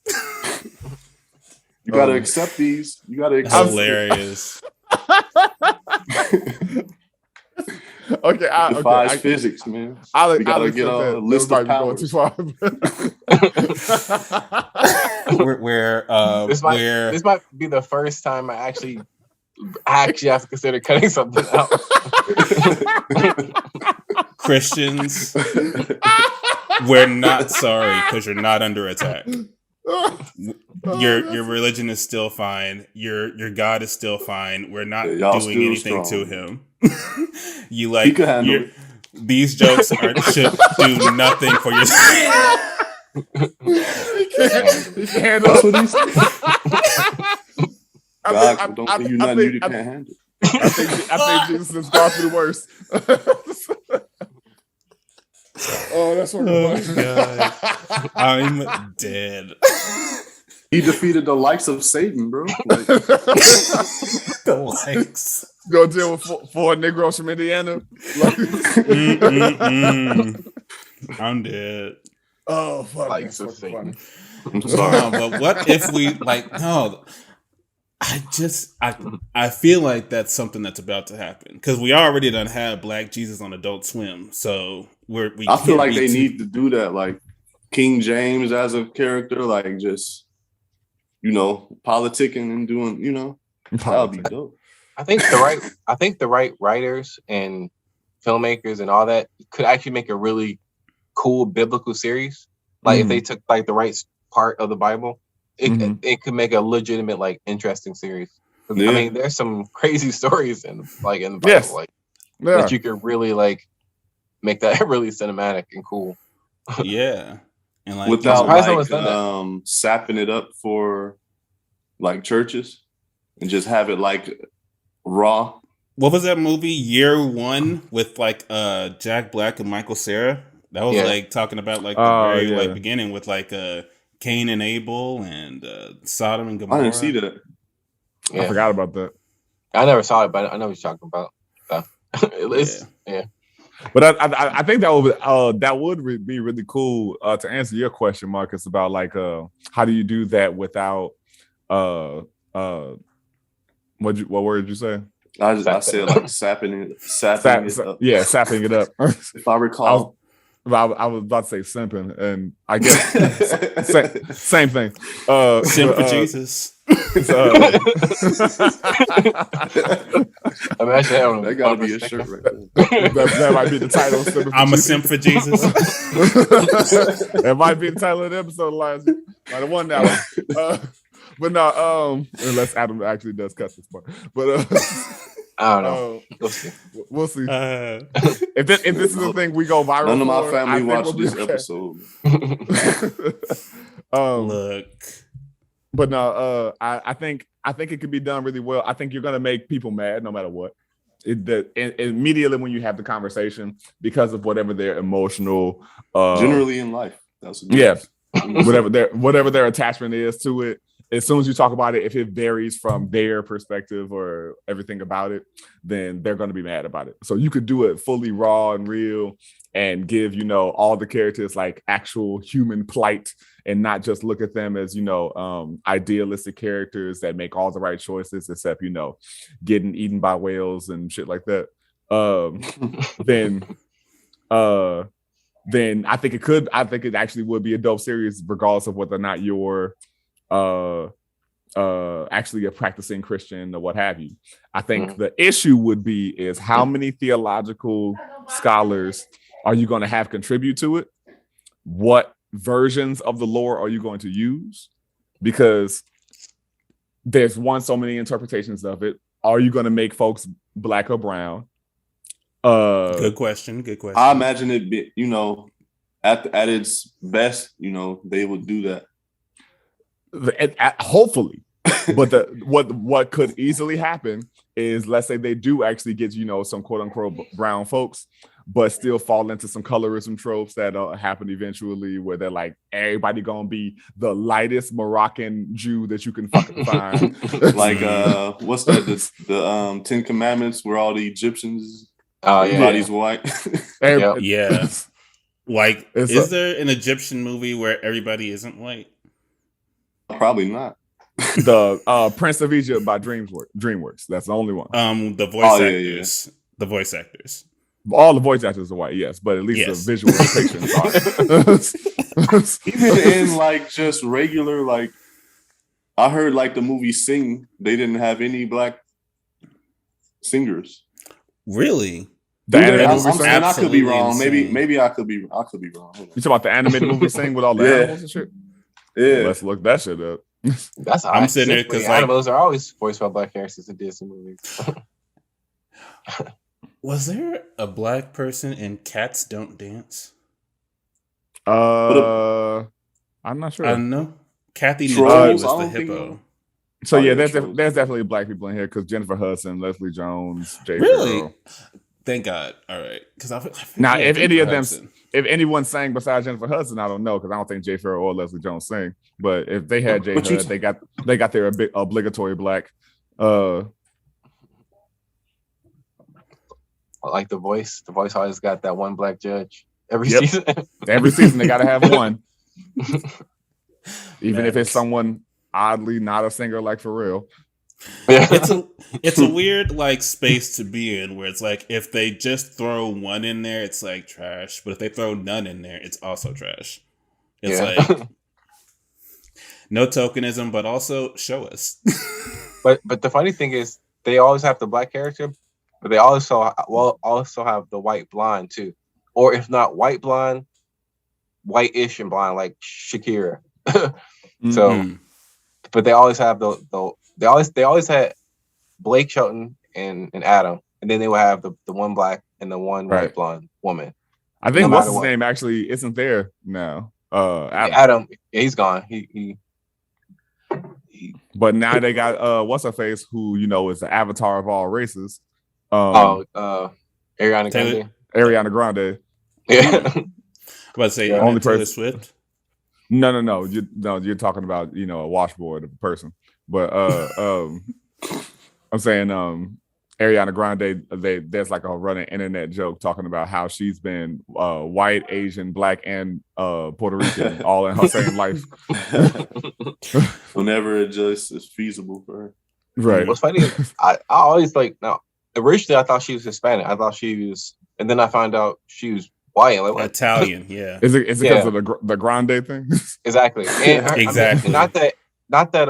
You gotta accept these. You gotta accept. Hilarious. Okay, defies physics, man. We gotta get a list of powers. Too far. This might be the first time I actually have to consider cutting something out. Christians, we're not sorry because you're not under attack. Your religion is still fine. Your God is still fine. We're not doing anything to him. You like these jokes should do nothing for your. He can't handle it. God don't give you nothing you can't handle. I think Jesus has gone through the worst. Oh, that's what God. I'm dead. He defeated the likes of Satan, bro. Like, the likes. Go deal with four Negroes from Indiana. I'm dead. Oh, fuck. Likes of Satan. I'm sorry. But what if we no? I feel like that's something that's about to happen because we already done had Black Jesus on Adult Swim, so I feel like they need to do that, like King James as a character, like just politicking and doing, that would be dope. I think the right writers and filmmakers and all that could actually make a really cool biblical series. Like if they took like the right part of the Bible. It could make a legitimate, like, interesting series. Yeah. I mean, there's some crazy stories in the Bible, that you could really like make that really cinematic and cool. Yeah, and like without sapping it up for like churches and just have it like raw. What was that movie Year One with like Jack Black and Michael Cera? That was like talking about like the very like beginning with like Cain and Abel and Sodom and Gomorrah. I didn't see that. Yeah. I forgot about that. I never saw it, but I know what you're talking about. But I think that would be really cool to answer your question, Marcus, about like how do you do that without what word did you say? I said like sapping it up. Yeah, sapping it up. If I recall. I was about to say simping, and I guess same thing. Simp for Jesus. Imagine that gotta be a shirt right there. That might be the title. I'm a simp for Jesus. That might be the title of the episode, Elias. Might have won that one. But no, unless Adam actually does cut this part. But I don't know. We'll see. If this is the thing we go viral. None of my family watched this episode. Look, but no, I think it could be done really well. I think you're gonna make people mad no matter what. Immediately when you have the conversation because of whatever their emotional, generally in life, that's whatever their attachment is to it. as soon as you talk about it, if it varies from their perspective or everything about it, then they're going to be mad about it. So you could do it fully raw and real and give, all the characters like actual human plight and not just look at them as, idealistic characters that make all the right choices, except, getting eaten by whales and shit like that. Then I think it actually would be a dope series, regardless of whether or not you're actually a practicing Christian or what have you. I think the issue would be is how many theological scholars are you going to have contribute to it? What versions of the lore are you going to use? Because there's so many interpretations of it. Are you going to make folks black or brown? Good question. I imagine it be, at its best, they would do that. Hopefully. But what could easily happen is, let's say they do actually get, some quote unquote brown folks, but still fall into some colorism tropes that happen eventually, where they're like, everybody gonna be the lightest Moroccan Jew that you can fucking find. Like what's that? The 10 Commandments, where all the Egyptians, everybody's white. Yeah. Like, is there an Egyptian movie where everybody isn't white? Probably not. The Prince of Egypt by DreamWorks. That's the only one. The voice actors. Yeah. The voice actors. All the voice actors are white, yes, but at least the visual depictions are. Even in like just regular, like I heard like the movie Sing, they didn't have any black singers. Really? I could be wrong. Insane. Maybe I could be wrong. You talking about the animated movie Sing with all the animals and shit? Yeah. Let's look that shit up. That's I'm sitting there because animals are always voiced by black characters in Disney movies. Was there a black person in Cats Don't Dance? I'm not sure. I don't know. Kathy Najimy was the hippo. So yeah, there's definitely black people in here because Jennifer Hudson, Leslie Jones, Jay really. Farrell. Thank God. All right, because now if any of them, if anyone sang besides Jennifer Hudson, I don't know because I don't think Jay Farrell or Leslie Jones sang. But if they had Jay Hud, they got their obligatory black. Like the voice always got that one black judge every season. Every season they gotta have one. Even if it's someone oddly not a singer like for real. It's a weird like space to be in where it's like if they just throw one in there, it's like trash. But if they throw none in there, it's also trash. It's like no tokenism, but also show us. but the funny thing is they always have the black character, but they also have the white blonde too. Or if not white blonde, white-ish and blonde like Shakira. So but they always have they always had Blake Shelton and Adam, and then they will have the one black and the one white blonde woman. I think what's his name actually isn't there now. Adam, he's gone. He But now they got what's her face, who is the avatar of all races. Ariana Grande. Ariana Grande. Yeah. But say only person Swift. No. You're talking about a washboard of a person. But I'm saying Ariana Grande. There's like a running internet joke talking about how she's been white, Asian, black, and Puerto Rican all in her same life. Whenever it just is feasible for her. Right. What's funny is I always now. Originally, I thought she was Hispanic. I thought she was, and then I found out she was white. Like, what? Italian, yeah. Is it because of the Grande thing? Exactly. And exactly. I mean, not that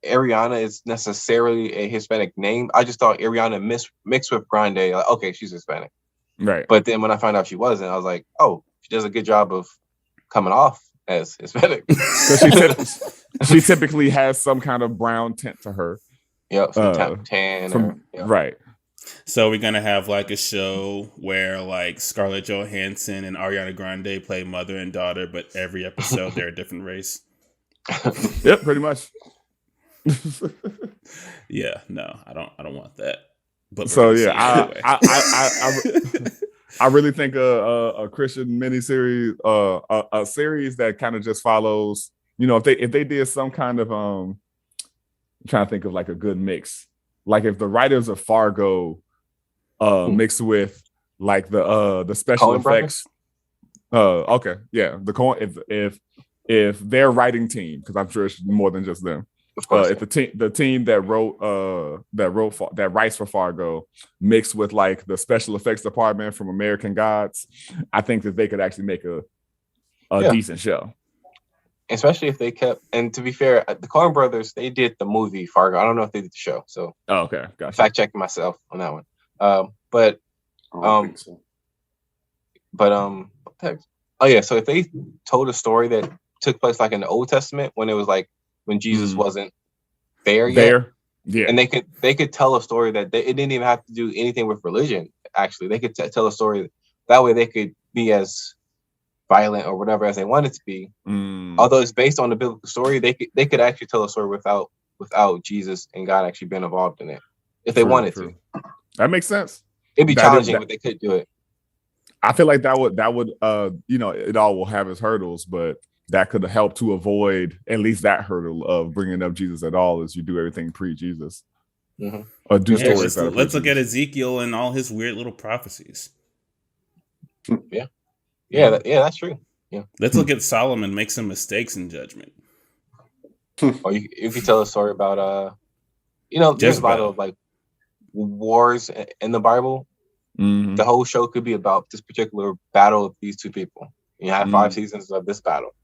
Ariana is necessarily a Hispanic name. I just thought Ariana mixed with Grande. Like, okay, she's Hispanic. Right. But then when I found out she wasn't, I was like, oh, she does a good job of coming off as Hispanic. Because she typically has some kind of brown tint to her. Yep, tan. Right. So we're gonna have like a show where like Scarlett Johansson and Ariana Grande play mother and daughter, but every episode they're a different race. Yep, pretty much. Yeah, no, I don't want that. But so yeah, I really think a Christian miniseries, a series that kind of just follows you know, if they did some kind of I'm trying to think of like a good mix, like if the writers of Fargo mixed with like the special Coen effects. Okay, yeah, if their writing team, because I'm sure it's more than just them. If the team that writes for Fargo mixed with like the special effects department from American Gods, I think that they could actually make a decent show. Especially if they kept, and to be fair, the Coen brothers, they did the movie Fargo. I don't know if they did the show, so okay, gotcha. Fact checking myself on that one. But I don't think so. Oh yeah, so if they told a story that took place like in the Old Testament when it was like when Jesus wasn't there yet, yeah, and they could tell a story that it didn't even have to do anything with religion. Actually, they could tell a story that way. They could be as violent or whatever as they wanted to be. Although it's based on the biblical story, they could actually tell a story without Jesus and God actually being involved in it if they wanted to. That makes sense. It'd be challenging, but they could do it. I feel like that would you know, it all will have its hurdles, but that could help to avoid at least that hurdle of bringing up Jesus at all as you do everything pre-Jesus. Or do stories. Let's look at Ezekiel and all his weird little prophecies. Yeah, that's true. Yeah. Let's look at Solomon make some mistakes in judgment. Or you could tell a story about you know, there's a lot of like wars in the Bible. The whole show could be about this particular battle of these two people. You have 5 seasons of this battle.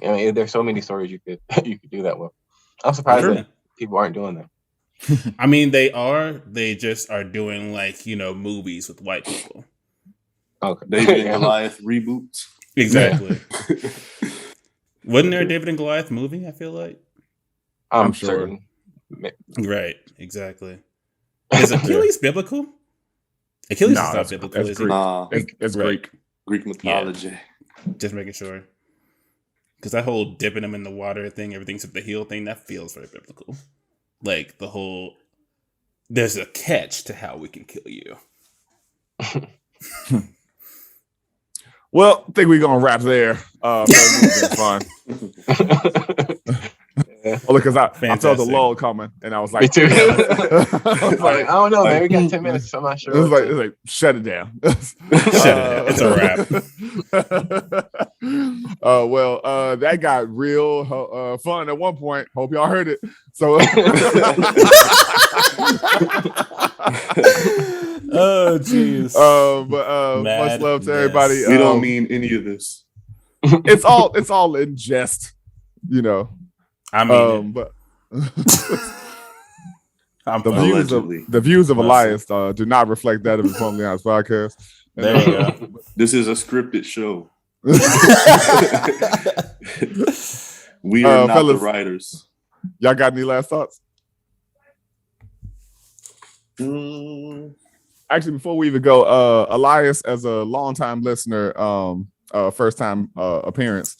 I mean, there's so many stories you could do that with. I'm surprised that people aren't doing that. I mean, they are. They just are doing like, you know, movies with white people. Okay. David and Goliath reboots. Exactly. Wasn't there a David and Goliath movie? I feel like. I'm sure. Right. Exactly. Is Achilles biblical? Achilles is not biblical. It's Greek. It's Greek. Greek mythology. Yeah. Just making sure. Because that whole dipping them in the water thing, everything except the heel thing, that feels very biblical. Like the whole, there's a catch to how we can kill you. Well, I think we're gonna wrap there. Fun. Only because I felt the lull coming, and I was like, "Me too." I don't know, man. We got 10 minutes. So I'm not sure. It's like shut it down. Shut it down. It's a wrap. Well, that got real fun at one point. Hope y'all heard it. So. Oh jeez. But much love to everybody. We don't mean any of this. It's all in jest, you know. I mean, but the views of Alias do not reflect that of the InforMILLy Honest podcast. There you go. This is a scripted show. We are not fellas, the writers. Y'all got any last thoughts? Actually, before we even go, Alias, as a longtime listener, first time appearance,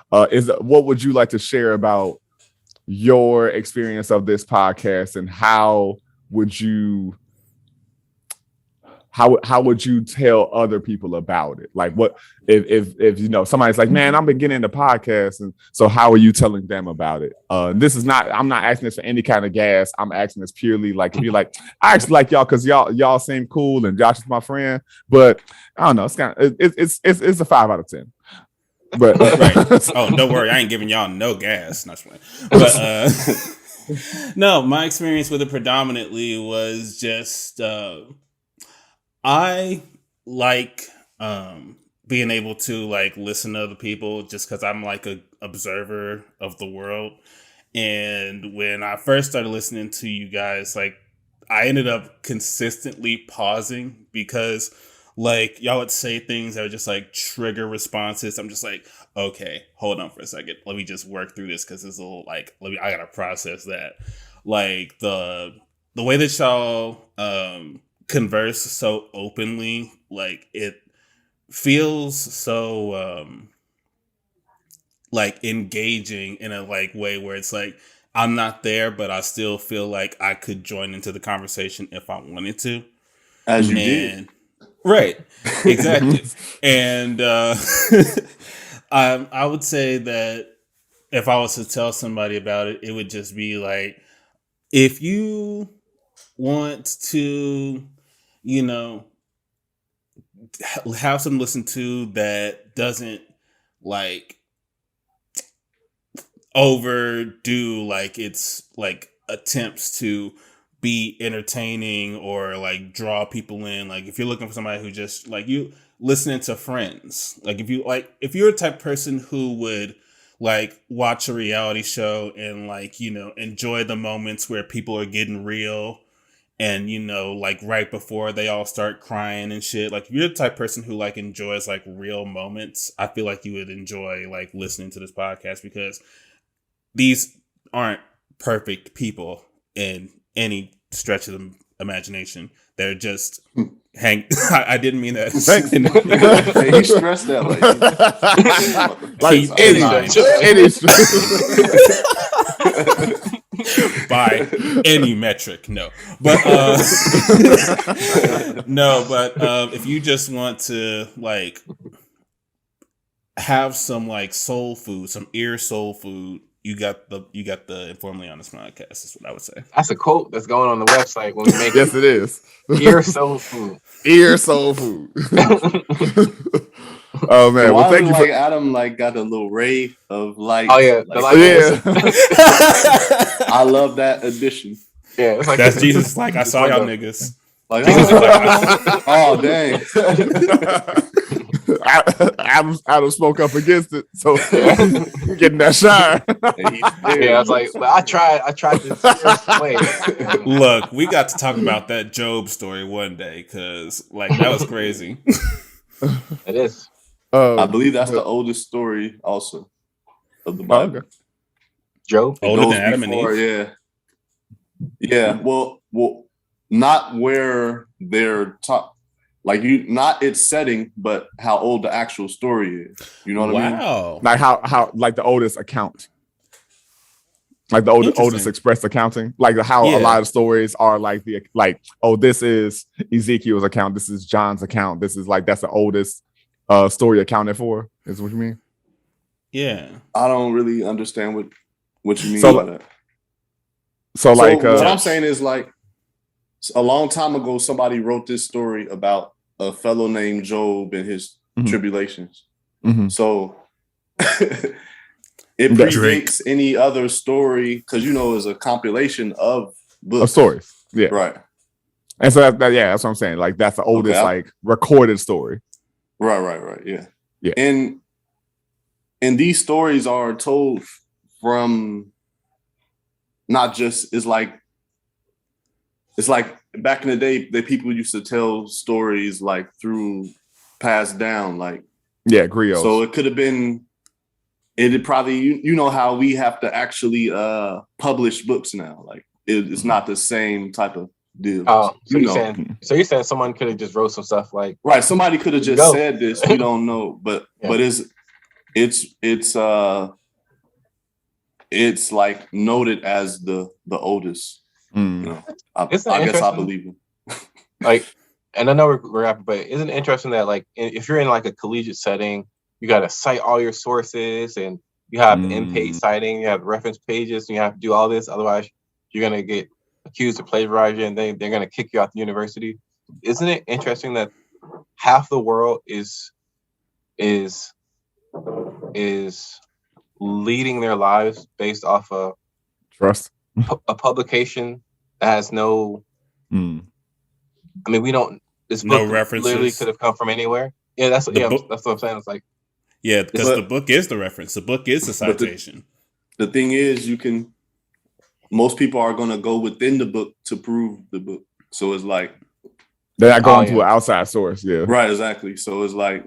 what would you like to share about your experience of this podcast, and how would you tell other people about it? Like, what if you know somebody's like, man, I've been getting into podcasts, and so how are you telling them about it? This is not, I'm not asking this for any kind of gas. I'm asking this purely like, if you're like, I actually like y'all because y'all seem cool and Josh is my friend, but I don't know, it's kind of it's a 5 out of 10. But right. Oh, don't worry, I ain't giving y'all no gas. Not but no, my experience with it predominantly was just I like being able to like listen to other people just because I'm like a observer of the world. And when I first started listening to you guys, like I ended up consistently pausing because like y'all would say things that would just like trigger responses. I'm just like, okay, hold on for a second. Let me just work through this because it's a little like, I gotta process that. Like the way that y'all converse so openly, like it feels so like engaging in a like way where it's like I'm not there, but I still feel like I could join into the conversation if I wanted to. As you did. Right. Exactly. And I would say that if I was to tell somebody about it, it would just be like, if you want to, you know, have some listen to that doesn't like overdo like it's like attempts to be entertaining or like draw people in. Like if you're looking for somebody who just like you listening to Friends, like if you're a type of person who would like watch a reality show and like, you know, enjoy the moments where people are getting real and, you know, like right before they all start crying and shit. Like if you're the type of person who like enjoys like real moments, I feel like you would enjoy like listening to this podcast because these aren't perfect people in any stretch of the imagination. They're just I didn't mean that. Hey, he stressed that like any by any metric, no. But no, but if you just want to like have some like soul food, some ear soul food, you got the InforMILLy Honest podcast. Is what I would say. That's a quote that's going on the website when we make yes, it is. Ear soul food. Ear soul food. Oh man! So well, thank you. Like Adam, like got a little ray of light. Oh yeah, like, yeah. I love that addition. Yeah, it's like that's Jesus. Like I saw y'all niggas. Like, oh dang. Adam spoke up against it, so getting that shine. Yeah, I was like, I tried this way. Look, we got to talk about that Job story one day because, like, that was crazy. It is. I believe that's the oldest story, also, of the Bible. Okay. Job, older than Adam and Eve. Yeah, yeah. Well, not where they're taught. Like not its setting, but how old the actual story is. You know what I mean? Wow. Like how like the oldest account. Like the oldest expressed accounting. Like how a lot of stories are like this is Ezekiel's account, this is John's account, this is like that's the oldest story accounted for, is what you mean? Yeah. I don't really understand what you mean by that. So like what I'm saying is like a long time ago, somebody wrote this story about a fellow named Job and his tribulations. Mm-hmm. So it predates any other story because it's a compilation of books. Of stories. Yeah. Right. And so that's what I'm saying. Like that's the oldest like recorded story. Right. Yeah. Yeah. And these stories are told from not just it's like back in the day, the people used to tell stories like through passed down, like griots. So it could have been. It probably you know how we have to actually publish books now. Like it's not the same type of deal. Oh, so you're saying someone could have just wrote some stuff like right? Somebody could have just said this. We don't know, but it's like noted as the oldest. I guess I believe him. Like, and I know we're wrapping, but isn't it interesting that like if you're in like a collegiate setting, you got to cite all your sources and you have in-page citing, you have reference pages, and you have to do all this. Otherwise, you're gonna get accused of plagiarizing, and they're gonna kick you out the university. Isn't it interesting that half the world is leading their lives based off of trust? A publication that has no. I mean, we don't. This book references. Literally could have come from anywhere. Yeah, that's what I'm saying. It's like because the book is the reference. The book is the citation. The thing is, most people are going to go within the book to prove the book. So it's like they're not going to an outside source. Yeah, right. Exactly. So it's like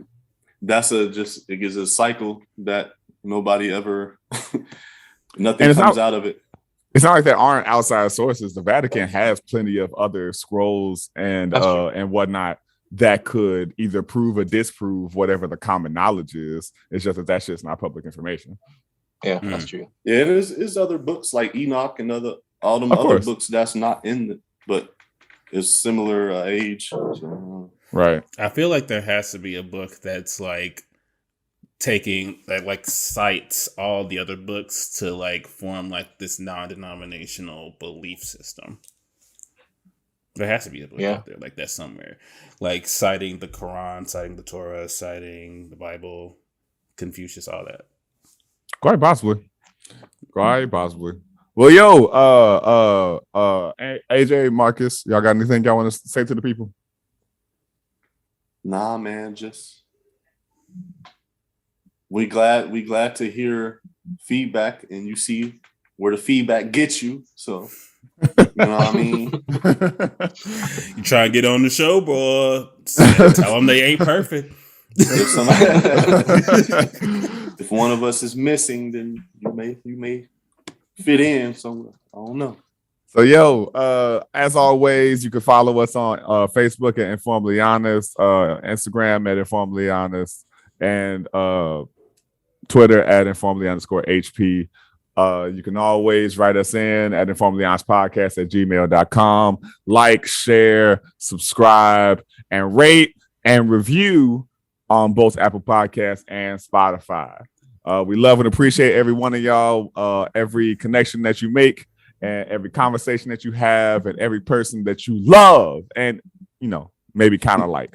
it gives a cycle that nobody ever. Nothing comes out of it. It's not like there aren't outside sources. The Vatican has plenty of other scrolls and whatnot that could either prove or disprove whatever the common knowledge is. It's just that shit's not public information. Yeah, that's true. Yeah, there's other books like Enoch and all them other books that's not in it, but it's similar age. So. Right. I feel like there has to be a book that's like taking that like cites all the other books to like form like this non-denominational belief system. There has to be a book out there like that somewhere, like citing the Quran, citing the Torah, citing the Bible, Confucius, all that. Quite possibly. Well, yo, AJ, Marcus, y'all got anything y'all want to say to the people? Nah, man, just we glad to hear feedback, and you see where the feedback gets you. So you know what I mean? You try and get on the show, bro. Tell them they ain't perfect. If one of us is missing, then you may fit in somewhere. I don't know. So, yo, as always, you can follow us on Facebook at InforMILLy Honest, Instagram at InforMILLy Honest, and Twitter at InforMILLy_HP. You can always write us in at InforMILLyHonestPodcast@gmail.com. Like, share, subscribe, and rate and review on both Apple Podcasts and Spotify. We love and appreciate every one of y'all, every connection that you make, and every conversation that you have, and every person that you love and, you know, maybe kind of like.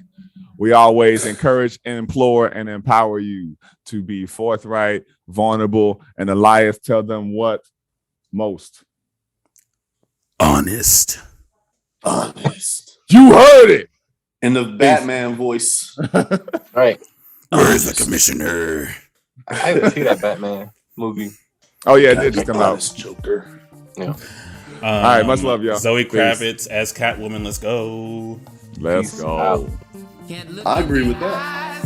We always encourage and implore and empower you to be forthright, vulnerable, and Alias, tell them what most. Honest. You heard it. In the Batman voice. Right. Where's the commissioner? I haven't seen that Batman movie. Oh, yeah, it did just come out. Joker. Yeah. All right, much love, y'all. Zoe Peace. Kravitz as Catwoman. Let's go. Let's Peace go. out. I agree with that.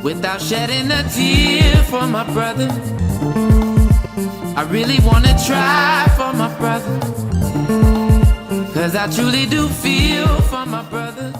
Without shedding a tear for my brother, I really wanna try for my brother, 'cause I truly do feel for my brother.